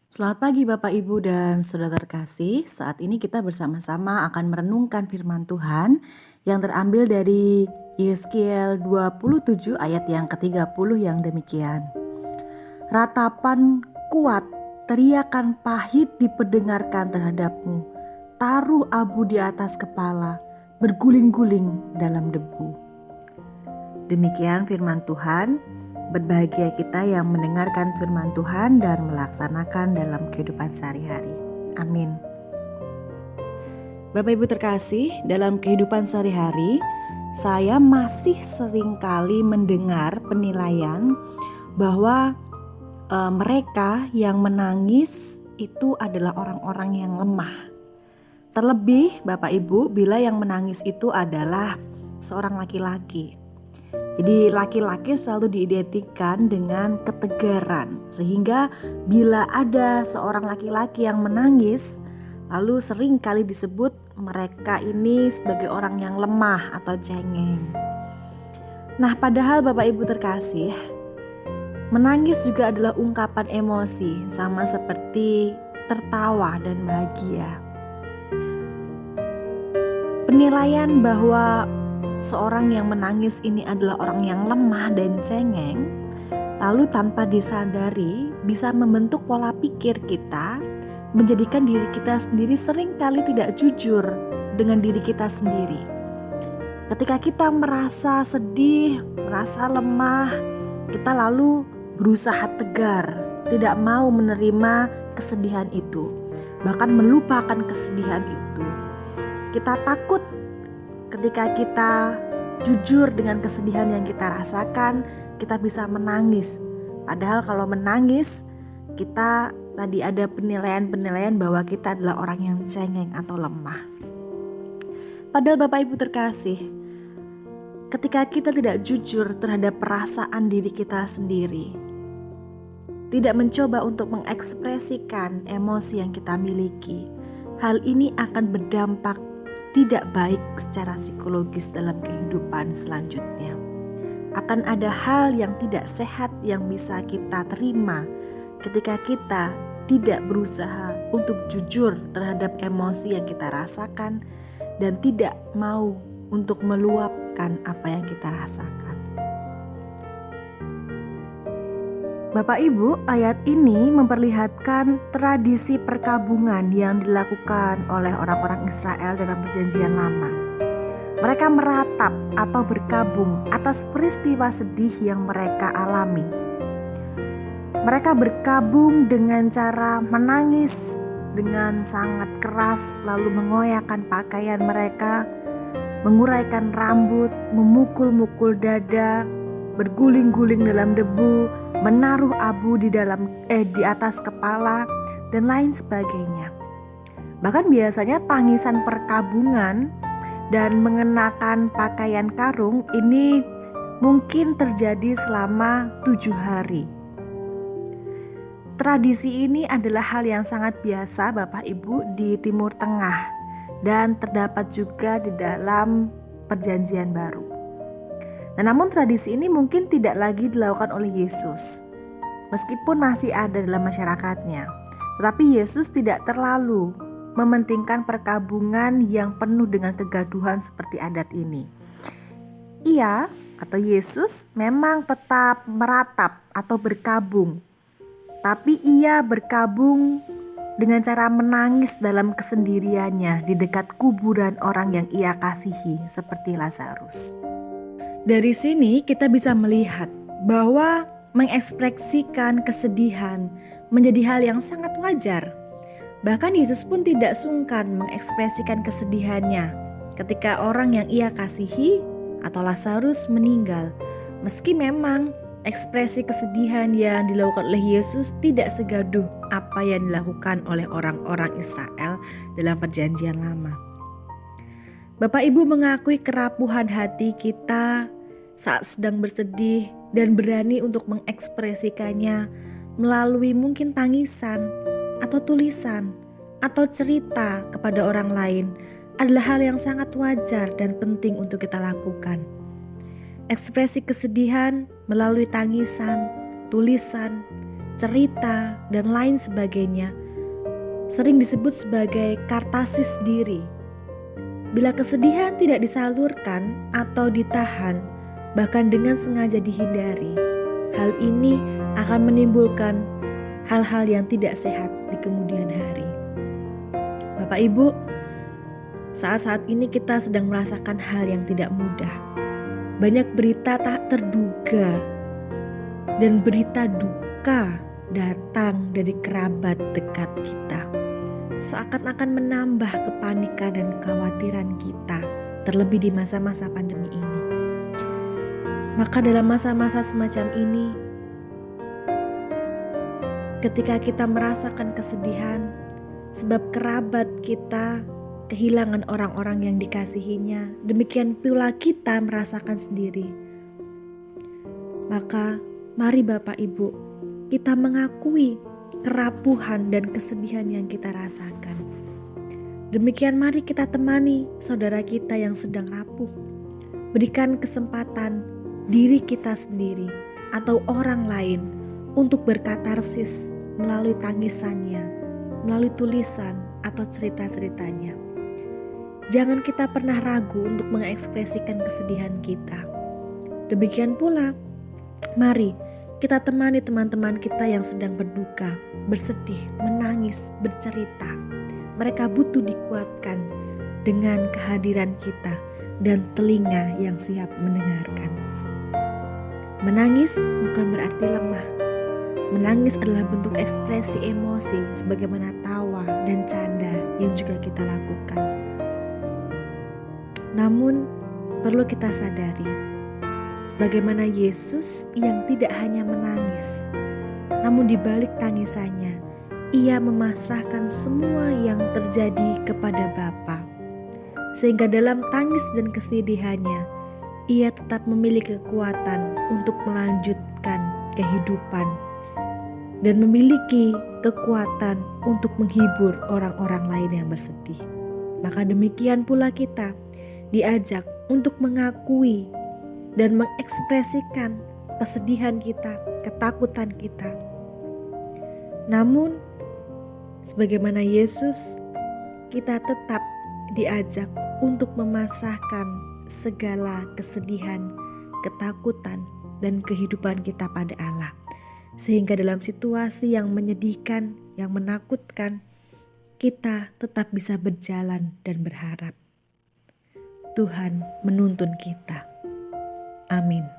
Selamat pagi Bapak Ibu dan Saudara terkasih. Saat ini kita bersama-sama akan merenungkan firman Tuhan yang terambil dari Yeskiel 27 ayat yang ke-30 yang demikian. Ratapan kuat, teriakan pahit diperdengarkan terhadapmu. Taruh abu di atas kepala, berguling-guling dalam debu. Demikian firman Tuhan. Berbahagia kita yang mendengarkan firman Tuhan dan melaksanakan dalam kehidupan sehari-hari. Amin. Bapak Ibu terkasih, dalam kehidupan sehari-hari saya masih sering kali mendengar penilaian bahwa mereka yang menangis itu adalah orang-orang yang lemah. Terlebih Bapak Ibu, bila yang menangis itu adalah seorang laki-laki. Jadi laki-laki selalu diidentikan dengan ketegaran, sehingga bila ada seorang laki-laki yang menangis, lalu sering kali disebut mereka ini sebagai orang yang lemah atau cengeng. Nah, padahal Bapak Ibu terkasih, menangis juga adalah ungkapan emosi, sama seperti tertawa dan bahagia. Penilaian bahwa seorang yang menangis ini adalah orang yang lemah dan cengeng, lalu tanpa disadari bisa membentuk pola pikir kita, menjadikan diri kita sendiri seringkali tidak jujur dengan diri kita sendiri. Ketika kita merasa sedih, merasa lemah, kita lalu berusaha tegar, tidak mau menerima kesedihan itu, bahkan melupakan kesedihan itu. Kita takut ketika kita jujur dengan kesedihan yang kita rasakan, kita bisa menangis. Padahal kalau menangis, kita tadi ada penilaian bahwa kita adalah orang yang cengeng atau lemah. Padahal Bapak Ibu terkasih, ketika kita tidak jujur terhadap perasaan diri kita sendiri, tidak mencoba untuk mengekspresikan emosi yang kita miliki, hal ini akan berdampak tidak baik secara psikologis dalam kehidupan selanjutnya. Akan ada hal yang tidak sehat yang bisa kita terima ketika kita tidak berusaha untuk jujur terhadap emosi yang kita rasakan dan tidak mau untuk meluapkan apa yang kita rasakan. Bapak Ibu, ayat ini memperlihatkan tradisi perkabungan yang dilakukan oleh orang-orang Israel dalam Perjanjian Lama. Mereka meratap atau berkabung atas peristiwa sedih yang mereka alami. Mereka berkabung dengan cara menangis dengan sangat keras, lalu mengoyakkan pakaian mereka, menguraikan rambut, memukul-mukul dada, berguling-guling dalam debu, menaruh abu di atas kepala, dan lain sebagainya. Bahkan biasanya tangisan perkabungan dan mengenakan pakaian karung ini mungkin terjadi selama 7 hari. Tradisi ini adalah hal yang sangat biasa Bapak Ibu di Timur Tengah dan terdapat juga di dalam Perjanjian Baru. Nah, namun tradisi ini mungkin tidak lagi dilakukan oleh Yesus, meskipun masih ada dalam masyarakatnya. Tetapi Yesus tidak terlalu mementingkan perkabungan yang penuh dengan kegaduhan seperti adat ini. Ia atau Yesus memang tetap meratap atau berkabung, tapi ia berkabung dengan cara menangis dalam kesendiriannya di dekat kuburan orang yang ia kasihi seperti Lazarus. Dari sini kita bisa melihat bahwa mengekspresikan kesedihan menjadi hal yang sangat wajar. Bahkan Yesus pun tidak sungkan mengekspresikan kesedihannya ketika orang yang ia kasihi atau Lazarus meninggal. Meski memang ekspresi kesedihan yang dilakukan oleh Yesus tidak segaduh apa yang dilakukan oleh orang-orang Israel dalam Perjanjian Lama. Bapak Ibu mengakui kerapuhan hati kita saat sedang bersedih dan berani untuk mengekspresikannya melalui mungkin tangisan atau tulisan atau cerita kepada orang lain adalah hal yang sangat wajar dan penting untuk kita lakukan. Ekspresi kesedihan melalui tangisan, tulisan, cerita, dan lain sebagainya sering disebut sebagai kartasis diri. Bila kesedihan tidak disalurkan atau ditahan, bahkan dengan sengaja dihindari, hal ini akan menimbulkan hal-hal yang tidak sehat di kemudian hari. Bapak Ibu, saat-saat ini kita sedang merasakan hal yang tidak mudah. Banyak berita tak terduga dan berita duka datang dari kerabat dekat kita, seakan-akan menambah kepanikan dan kekhawatiran kita, terlebih di masa-masa pandemi ini. Maka dalam masa-masa semacam ini, ketika kita merasakan kesedihan sebab kerabat kita kehilangan orang-orang yang dikasihinya, demikian pula kita merasakan sendiri. Maka mari Bapak Ibu, kita mengakui kerapuhan dan kesedihan yang kita rasakan. Demikian mari kita temani saudara kita yang sedang rapuh. Berikan kesempatan diri kita sendiri atau orang lain untuk berkatarsis melalui tangisannya, melalui tulisan atau cerita-ceritanya. Jangan kita pernah ragu untuk mengekspresikan kesedihan kita. Demikian pula, mari kita temani teman-teman kita yang sedang berduka, bersedih, menangis, bercerita. Mereka butuh dikuatkan dengan kehadiran kita dan telinga yang siap mendengarkan. Menangis bukan berarti lemah. Menangis adalah bentuk ekspresi emosi sebagaimana tawa dan canda yang juga kita lakukan. Namun perlu kita sadari, sebagaimana Yesus yang tidak hanya menangis, namun di balik tangisannya, ia memasrahkan semua yang terjadi kepada Bapa. Sehingga dalam tangis dan kesedihannya, ia tetap memiliki kekuatan untuk melanjutkan kehidupan dan memiliki kekuatan untuk menghibur orang-orang lain yang bersedih. Maka demikian pula kita diajak untuk mengakui dan mengekspresikan kesedihan kita, ketakutan kita. Namun, sebagaimana Yesus, kita tetap diajak untuk memasrahkan segala kesedihan, ketakutan, dan kehidupan kita pada Allah. Sehingga dalam situasi yang menyedihkan, yang menakutkan, kita tetap bisa berjalan dan berharap. Tuhan menuntun kita. Amin.